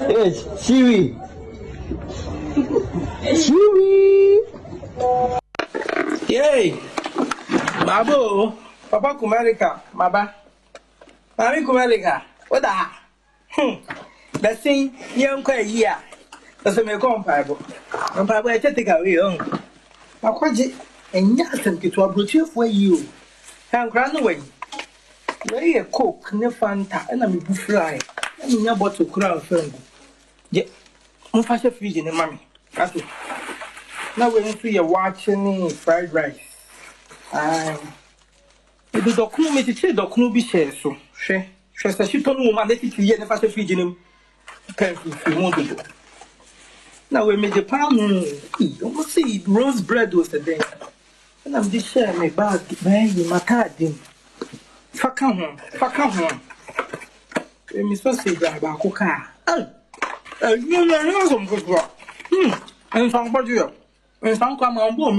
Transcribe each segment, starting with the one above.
Yes, Siri. Siri. Yay. Mabo, Papa Kumarika, Maba. Mami Kumarika, what the? Let's sing young quay here. That's a comparable. And Papa, I take away on. Aquaji, and Yasan get to a butcher for you. And run away. Lay a cook, no fanta, and I'm a fly. And your bottle crown film. Yet, Mufasa feeding, mammy. Now we're watching fried rice. The document is a document be shared so. She told me that it's the first feeding him. Now we made the palm. You see, rose bread was the day. And I'm just sharing my bag, man, my card. Fuck home. Miss Sausage about coca. You know, some good work. And some budget. And some come on board.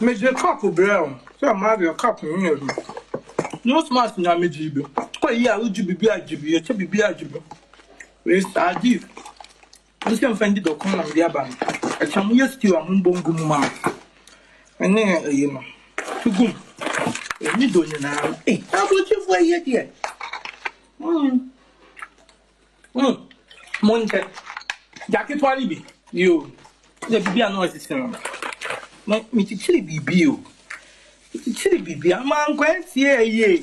Make the cup of brown. So I'm having a cup of milk. No smart in a medjib. Quite yeah, would you be a jibby, a chubby be a jibby? Where's our deep? You can find the corner of the aband. A chum used to a humbug mouth. And then, you know, too good. You don't know. Eh, how would you for yet yet? Monte. Jacket Walibi. You. The baby noise. Me chili BB. Chili BB. I'm on quite yeah.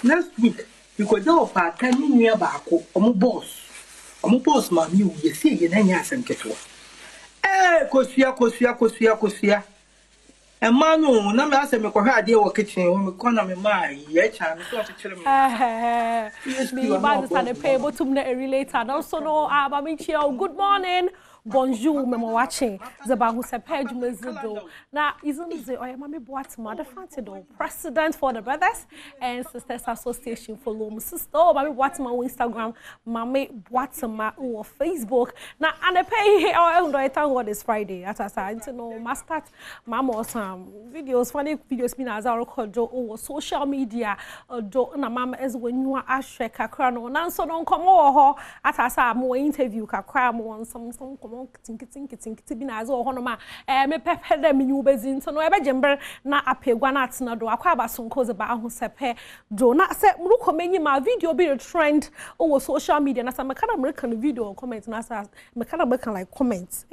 Next week, you could go for 10 years back. I'm a boss, man. You see, you know, and get one. Eh, Kosia. And Manu, no matter me ko idea what kitchen when me corner me my yet and so to chill me. Me bad is pay but to relate and also no Abamichio. Good morning. Bonjour, me watching. Zeba who said page mezido. Now, isn't the Oyamami Boatma, the Fantido, President for the Brothers and Sisters Association for Lom Sister, Mami Boatma on Instagram, Mami Boatma or Facebook. Now, and I pay here, I thank God it's Friday. As I said, you know, must start Mama some videos, funny videos, being as I record over social media, do na Mama as when you are Ashre Kakrano, and so don't come over. As I said, more interview, Kakram on some tinki bi na azo ho no ma me pepe da me nyubezi nto no ebe jember na apegwa na atena do akwa ba sonko ze ba ahosepe do na se mruko menyi ma video bi trend over social media na sa me kana American video comment na sa me kana American like comments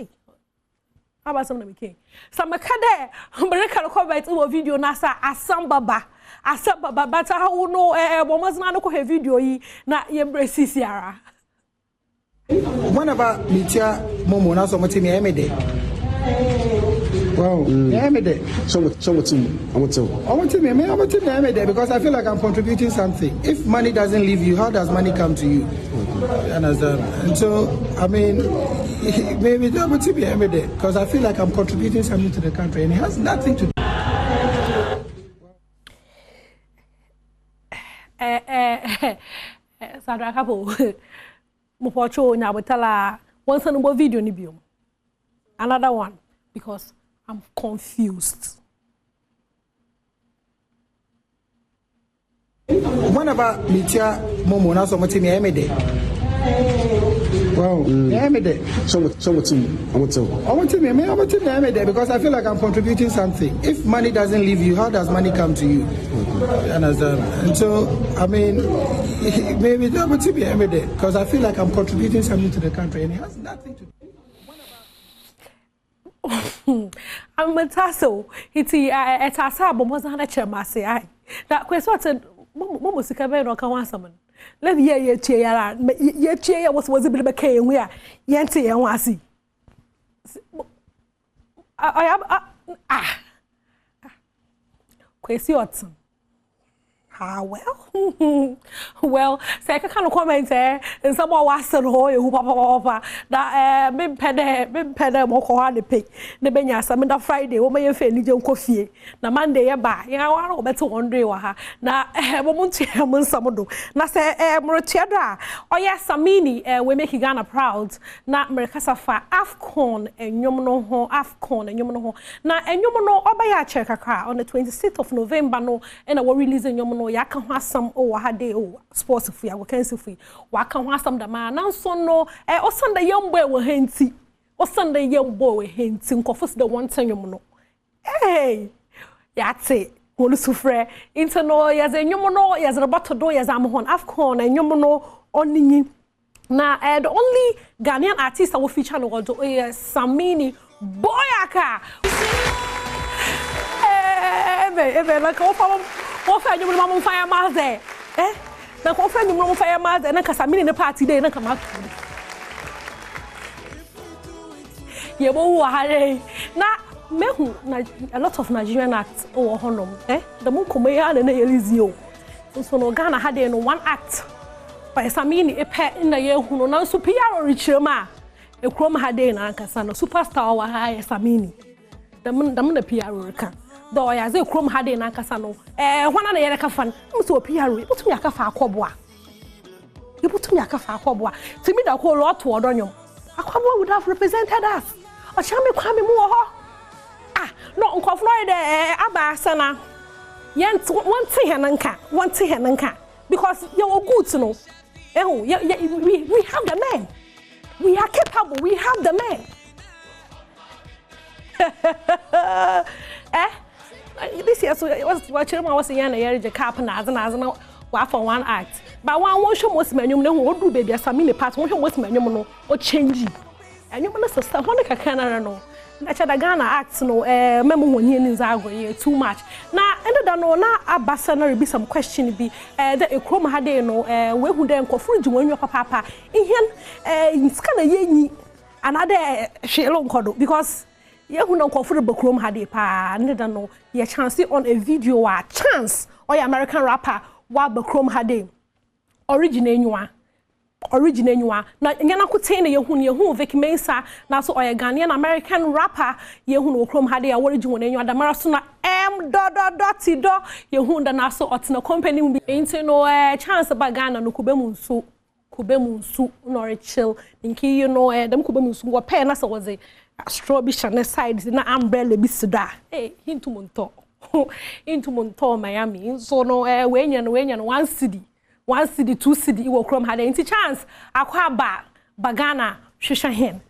aba some na me ken sa me kada American comment over video na sa asambaba but how no bomazna no ko he video yi na yembresi siara. Whenever Mitia Momo now so much me emede. Wow, emede. So much I want to emede because I feel like I'm contributing something. If money doesn't leave you, how does money come to you? Understand? And so I mean maybe I want to be emede because I feel like I'm contributing something to the country and it has nothing to do. Sadra couple. Mopocho Nabutala once and more video nibium. Another one because I'm confused. Whenever Mitia Momo now so much me emede. Wow, emede. So much I want to be emede because I feel like I'm contributing something. If money doesn't leave you, how does money come to you? Understand? And so I mean maybe I want to be emede because I feel like I'm contributing something to the country and it has nothing to do. I'm a tasso. It's a tassa, but wasn't a chamase. I that question Momo Sikabe or Kawasaman. Let me hear your chair. Your chair was a bit of a K and we are Yancy and Wasi. I am Quasi Watson. Ah, well, second kind of comment there, and someone was a hoy who papa that been pede more hard the pig. The Benya Samanda Friday, what may you feel in coffee? Na Monday, a bar, you know, I better wonder waha. Na Monty Hamon Samodo. Na say, Morochedra, oh yes, Samini, we make Ghana proud. Na Mercasafa, Afcon, and Yomono, Afcon, and Yomono. Na and Yomono, Obaya Chekaka on the 26th of November, no, and I will release in Yomono. ya ka ho asam o ha dey o sports fu ya can see fu wa ka ho asam da ma na so no o sanda yembo e wo henti o sanda yembo we henti nkofo the one time no hey ya te wolu sufre into no ya ze nyum no ya ze roboto do ya za amhon afcon nyum no oninyi na the only Ghanaian artist that will feature no go Samini Boyaka like what for you mama fire maze na ko fa nyum fire maze na Samini ne party day na kama ye bo wa hare na mehu na a lot of Nigerian acts o honom the mun kuma ya na yelizio so no Ghana had no one act by Samini epe na ye hunu na so PR richema ekrom had na ankasa no superstar wa ha Samini dam na PR reka do ya ze ekrom had na ankasa no hwana na ye reka fan so PR botumi aka fa akoboa ye botumi aka fa akoboa timi da ko lo to odonyom akoboa would have represented us o chame kwame mu ho no nkofo no de aba sana yent wonte henanka because you are good no we have the men we are capable we have the men this year so was saying na cap na wa for one act but one show most menum no wo do baby Samini part one show most menum no o change enum na sister ho na kakana no na chada Ghana act no memo wonye ni zago ye too much na enda no na abasa na rebi some question bi the ekrom ha dey no we hu dey nkofuru jiwanyo papa ihyen nska na yenyi another shelo nkodo because ye hu na nkofuru bakrom ha dey pa enda no ye chance on a video a chance or American rapper wa bakrom ha dey original nyua na nyana kote na yehu Vicky Mensa na so oye Ghanaian American rapper yehu no krom hade ya origin wona nyua da mara so na do yehu da na so otena company mu bi enti no chance ba Ghana no kubemu nsu no re chill nki you know dem kubemu nsu wo pay na so woze straw bi shane side na umbrella bi sida into monto Miami so no we nya no one city, two city, you will crom had any chance. Aquaba, Bagana, Shushahen,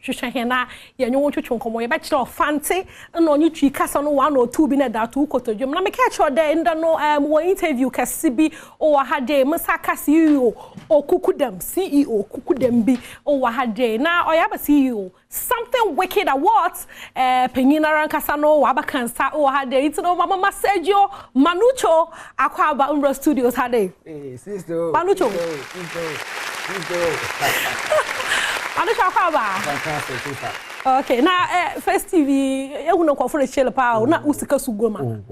na you to come bachelor of fancy, and on you tree cast on 1 or 2 binnet that 2 quarter. You may catch your day and no more interview Cassibi or had day Masaka CEO or Kukudem CEO Kukudem be or had day. Now I have a CEO. Something wicked awards, Penina Casano, Wabakansa, or had they eaten over Mama Sergio Manucho, Aquaba Umbra Studios had they. Sister Manucho. Manucho Aquaba. Fantastic, sister. Okay, now first TV, you know, for a shell power, not Usika Sugoma.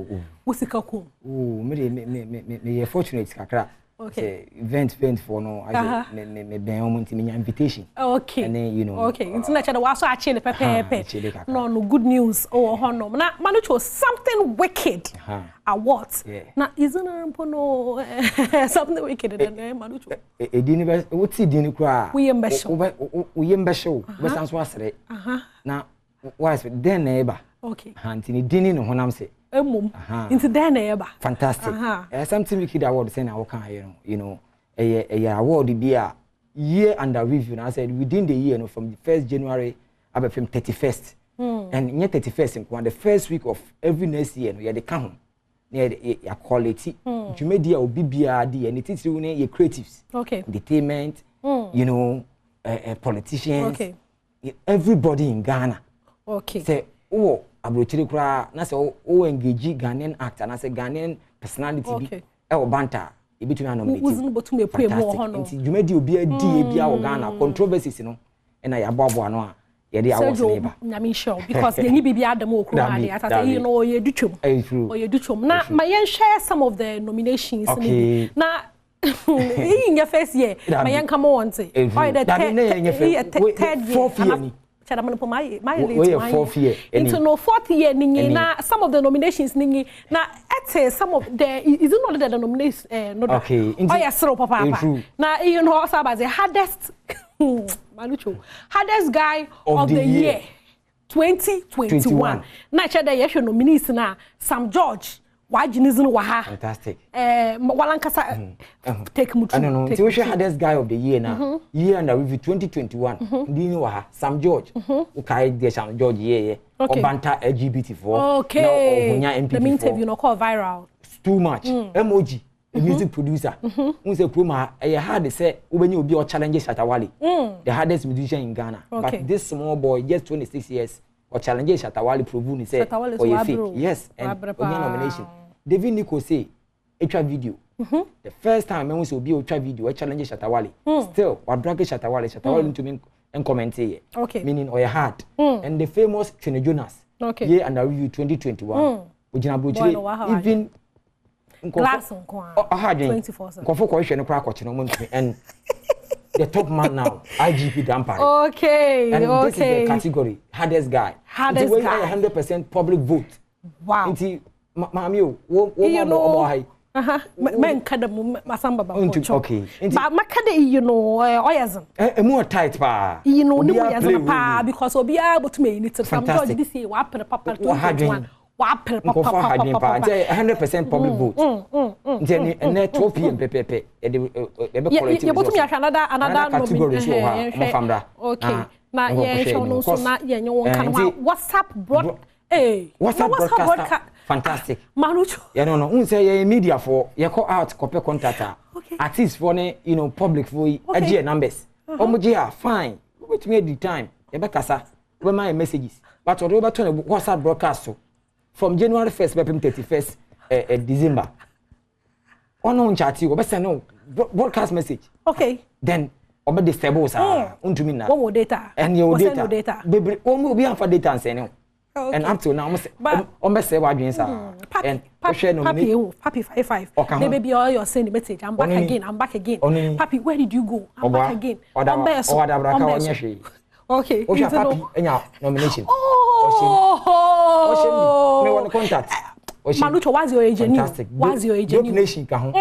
Usika Kum. Oh, me fortunate, Kakra. Okay. Event for no, I me invitation. Okay. And then, you know. Okay. International was actually pepe. No good news or honor. Now, Manucho, something wicked. What? Now, isn't there something wicked in Manucho? A dinner, what's the dinner cry? We embasho. We sounds was it. Now, what's it? Then neighbor. Okay. Hunting dinner no when I'm say. Into their neighbor. Fantastic. Something wicked award saying I can, you know, a award be a year under review. And I said within the year, from the 1st January up from 31st. And near 31st, the first week of every next year, we had the count near the quality. You made the BBRD and it is really your creatives. Okay. Entertainment, you know, politicians. Okay. Everybody in Ghana. Okay. Say, oh, abrochiri kura na say o engage Ghanaian actor na say Ghanaian personality bi e wo banta e bitumi anominate uzun botum epu mu ho no nti dwumadi obi adi e bia wo Ghana controversies no e na ya boabo no a ye dey awards neighbor nyame show because yenyi bibia adam okru ade atata you know ye dutwom na ma yen share some of the nominations na in your first year ma yen come on say oh the third year into no 4th year ningi na some of the nominations ningi na some of the is it not the nominations okay oh yes papa na you know also about the hardest Manucho hardest guy of the year 2021 na chada yesho nominees na Sam George Wajinizin waha. Fantastic. Walankasa take mutu. I don't know. So we should have hardest guy of the year now. Year under review 2021. Dini waha Sam George. Ukai de Sam George ye. Obanta LGBT4. Okay. Now MP4. The interview no call viral. Too much. Emoji. A music producer. Unse Kruma. I had to say when you be or challenges Shatawale. The hardest musician in Ghana. But this small boy, just 26 years. Or challenges Shatawale Provuni said, or you fake. Yes, and nomination. David Nico say, extra video. The first time I was to be a video, I challenge Shatawale. Still, or drag Shatawale into me and comment here. Okay. Meaning or your heart. And the famous Trina Jonas. Okay. Year under review 2021. Even glass on corn. 24/7. Question crack and the top man now, IGP Dampare. Okay, and this is the category, hardest guy. Hardest guy. 100% public vote. Wow. Mami, you know, men kadam masamba ba. Okay. But makade you know, oyazan. More tight pa. You know, no oyazan pa because obi able to me it some George this year wa pere papa 21. Wa pere papa 100% public vote. And 12 p.m. pepe. You bottom another category okay. Now yeah, show no so na yeah you can WhatsApp broad WhatsApp broadcast fantastic. Manucho. Yeah no. Unse media for you call out copy contact. Artists for you know public for AG numbers. Omoji fine. Wait me the time. You be kasa. We my messages. But over to WhatsApp broadcast so from January 1st to 31st December. Ono chat you, send no broadcast message. Okay. Then obe disable sa untumi na. One more data. And your data. Baby, omo be for data and send. And up to now omo say wadwen sa. And Papi 55. They baby all your send message. I'm back again. Papi, where did you go? I'm back again. Okay. Papi enya nomination. Me want contact. Manucho, what's your agent? What's your agent? Dope Nation ka ho.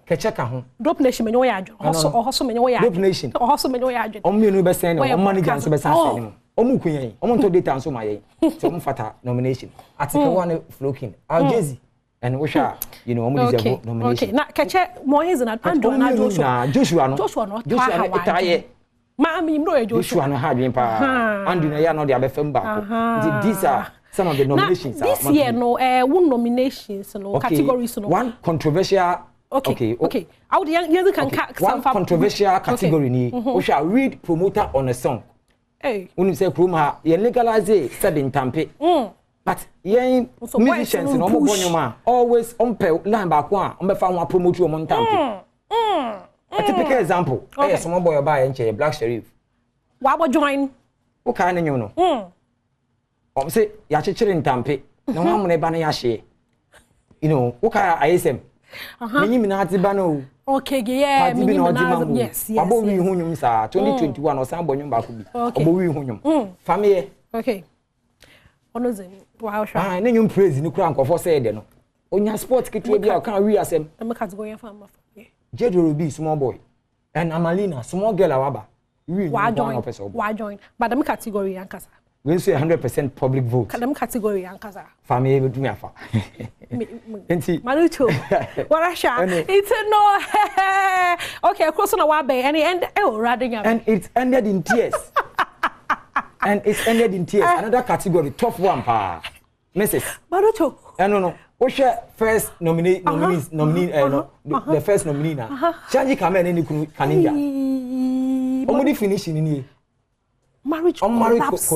Keche ka ho. Dope Nation me no ya adwo. Hoso me no ya. Dope Nation. Hoso me no ya adwo. Omo no be send no manager so be send no. Omo kunyan. Omo to data so my so omo fata nomination. Article 1 floating. Algezi and Osha, you know, omo deserve nomination. Okay. Na Keche mo is na Andrew na Joshua no. Joshua no. Itaye. Ma mi no Joshua no hard win pa. Andrew na ya no dey abefem ba. These are some of the nominations. Now, this year, no, one nominations, no categories, no. One controversial. Okay. I would can one controversial category ni. We shall read promoter on a song. Hey. When you say promoter, you legalize said in Tampe. But yeah, musicians no more bonyoma always umpe line back one. Umbe fa one promoter on Tampe. A typical example. Okay. Some boy buy and Black Sheriff. What would join? Okay, I know. Say ya chichere ntampe na wa mo ne ba na ya hye you know uka ISM menyi mi na ati ba no okay yeah menyi mi na yes abo wi hunyum sa 2021 o san bonyum ba ko bi abo wi hunyum family okay ono ze wow sha na nyum praise ni kura nkofo say de no onya sport kitu bi a kan wi asem na category fa ma Jedro be small boy and Amalina small girl awaba wi wa join but the category yankasa we say 100% public vote. Kadam category yankaza. Family with me afa. Enti Manucho. Warasha. It's no. Okay, across on a and it ended in tears. And it's ended in tears. Another category, top one pa. Mrs. Manucho. No. What's your first nominee the first nominee na. Chanji Kamen any Kaninja. Omudi finishing in here. Marriage collapse.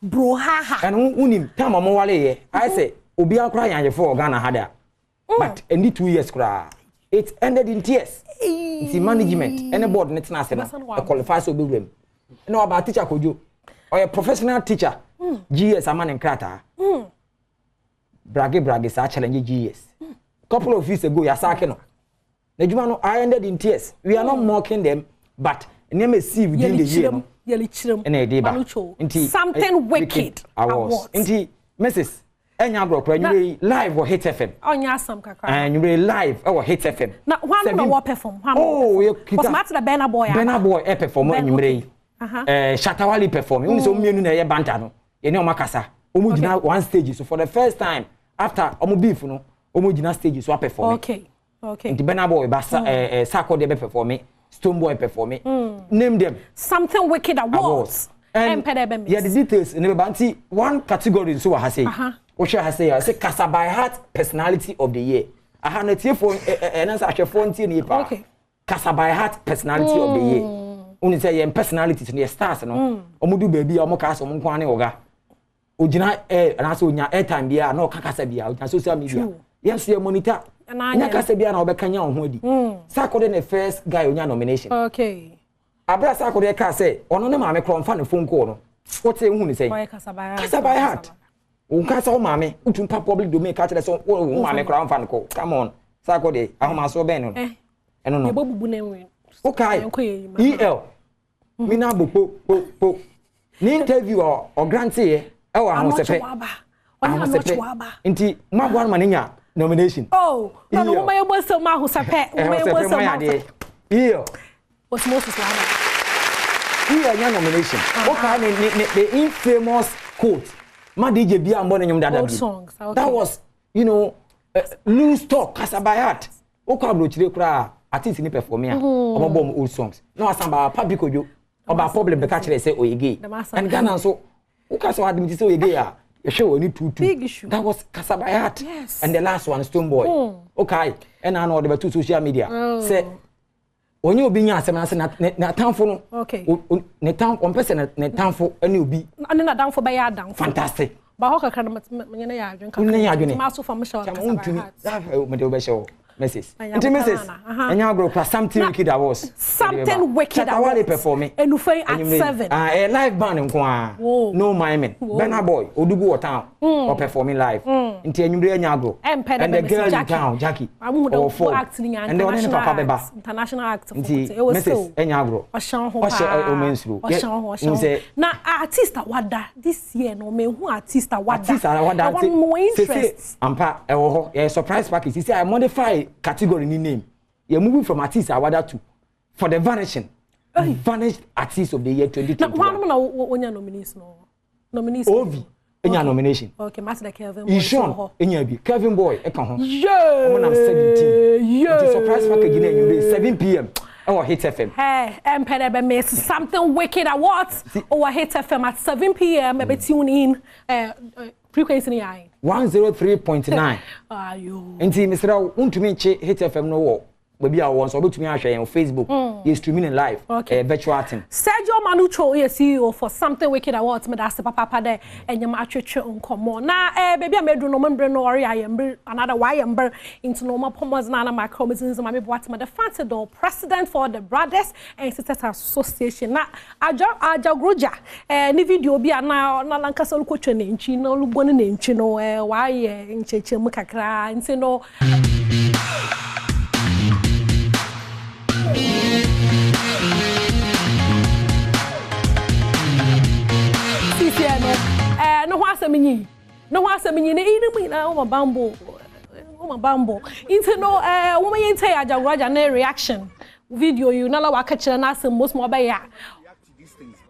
Brohaha. And unim time mo wale I say obi akra yan for Ghana hada. But any 2 years kra. It ended in tears. It's management. Any board net na say no. Qualify so be wem. No about teacher kojo. Or a professional teacher. GS a man in krata. Brage sa challenge GS. Couple of years ago ya sake no. Nejuma no I ended in tears. We are not mocking them but name see within the year. Something wicked. Awards. Inti Mrs. Enya Brokra, you live or Hit FM. Onya some kakra. And you live or Hit FM. Now one more perform. Oh, you matter the Benna boy. Benna boy perform when you Shatawale perform. You so me no na ye banta no. Ye ne o makasa. omo gina one stage so for the first time after omo beef no omo gina stage so perform okay nti Burna Boy ba Sarkodie be perform Stone Boy perform name them something wicked awards and yeah the details in the one category so ha say o share ha say Casa by Heart personality of the year aha na tie for enansa ahwefo ntie ni pa Casa by Heart personality of the year oni say your personalities no stars no omudu baby omo ka so nko ane oga ogina na so onya airtime bia na okakasa bia onya social media yes you monitor nya kasa bia na obekanya ho adi Sarkodie the first guy onya nomination okay abra Sarkodie ka say ono ne maame kro mfa ne phone call no what say hu ni say Casa by Heart unka sa o maame utumpa public domain ka tell so o maame kro mfa ne call come on Sarkodie ahoma so ben no eno no ebobubu na enwe okay el mina po ni interview o grantee e wa ho sepe nti magwan maninya nomination no no my ebo so ma ho sepe my ebo so ma iyo Osmosis Laba iya nomination okay the infamous quote ma DJ bia mbo nyum dada bi that was you know loose talk Casa by Heart okay abrochire kura artist ni perform ya obobom old songs no asamba public ojo oba problem be ka kire say oyege and Ghana so okay so admit say oyege ya you show only 2 that was Casa by Heart yes. And the last one Stone Boy okay and I know the two social media say onye obi nya asem na tanfo no okay ne tan on person ne tanfo ene obi ane na danfo be ya danfo fantastic ba ho kakra menye na ya adwen kakra ma so fam show Casa by Heart me de be show Mrs. Mrs. Anya agro plus something wicked awards. Something wicked awards. Performing. Enufei at 7. A live band nko no miming. Burna Boy Odugu town or performing live. Nti enyumre anya agro. And the girl in town Jackie. Or for acting and international actor. Nti Mrs. Anya agro. Oshan ho. Oshan ho. Na artist awada this year no me who artist awada. Artist awada. One more interest. Ampa e wo ho. Yeah, surprise package. See I modify category ni name. You're moving from artist award to for the vanishing. Vanished artist of the year 2021. Now, one nominees no. Nominees. Ovi. Enya nomination. Okay, Master Kelvin Boy. Ishon. Enya bi. Kelvin Boy. Eka ho. Yeah. When I'm 17. Yeah. The surprise package in 7 p.m. Our Hit FM. Hey, Empedebe miss something wicked awards. Our Hit FM at 7 p.m. Maybe tune in. Frequency ni ai 103.9 ayo enti misra untumi nche Hit FM no wo baby a won so betumi ahwe on Facebook you streaming in live virtual team Sergio Manucho is CEO for Something Wicked Awards me that's papa there enyam atwetwe nkomo na baby a medu no membre no ori ayembre another wayembre into no mapomos na na macromizins ma me boatma the Fantador president for the Brothers and Sisters Association na aja groja ni video bi na lankasa lukotwe ne nchi na lubone ne nchi no waye ncheche mu kakra nti no no ho aseminyi ne inu na o mabambo into no woman yente ajagoraja na reaction video you na la waka kire na asem most mo ba ya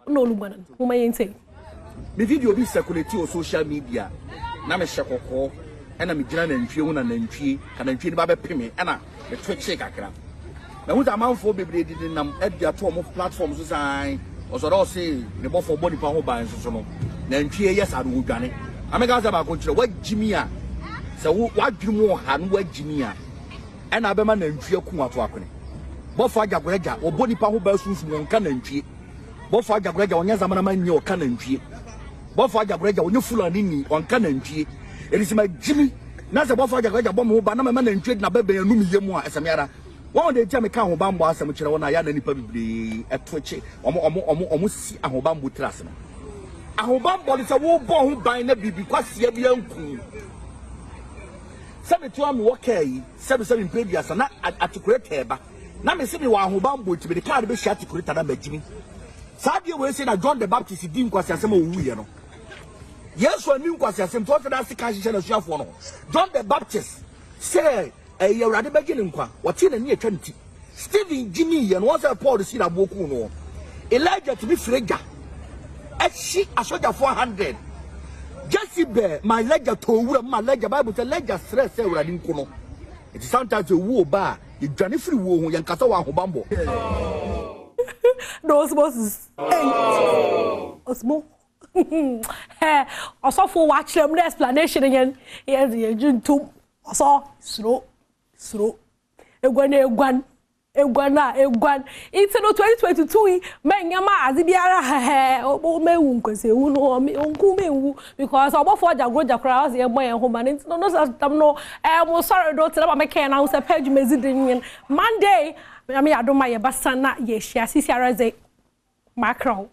no lugwana woman yente me video bi circulate on social media na me hwekoko na me gina na ntwie hu na ntwie ka na ntwie ni ba be peme na me twetche kakra na hu zamanfo bebre di nam adia to mo platform so sai osoro se ne bofo body pa ho ban so no na ntwie yes adu dwane amega za ba ko kire wa jimi a se wa dwum wo ha no wa jimi a na be ma na ntwie ku ato akone bofo ajagoreja wo body pa ho ba sunsun won ka na ntwie bofo ajagoreja wonya zamana ma nye o ka na ntwie bofo ajagoreja wonye fulani ni on ka na ntwie erisima jimi na se bofo ajagoreja bom ho ba na ma na ntwie na bebe anum yemu a esamiara one day jam ka ho bambo asem kire wona ya na nipa bibre etoche omo si ahobambo trase no ahobambo le se wo bo ho ban na bibi kwase bia nku sabe to am wo kai sabe impediasa na articulate eba na me se me wa ahobambo tibe de card be shi articulate na magimi sabe we say na John the Baptist di nkwase asem owuye no Yesu ani nkwase asem to da sika hihye na suafo no John the Baptist say Yawrade begin nkwa wati na ni etwa nti Stephen Jimmy ye no was Paul the sina boku no Elijah to be freja ashi asoja 400 just si be my leg to wura my leg Bible say leg stress e wura din kono. It is sometimes a wo ba you dwane free wo ho yan kasa wa hobambo. No osmosis. Osmo. Hey, osofo watch them the explanation again. Yes, the juntum. Oso slow. Egwan. It's no 2022. Menyama azibiara o mewu nkwese wu no onku mewu because obofo jagroja kra as e boy home and no system no mo sorry do tell me can now say page mezidin Monday me adoma ye basana ye share sisi araze macro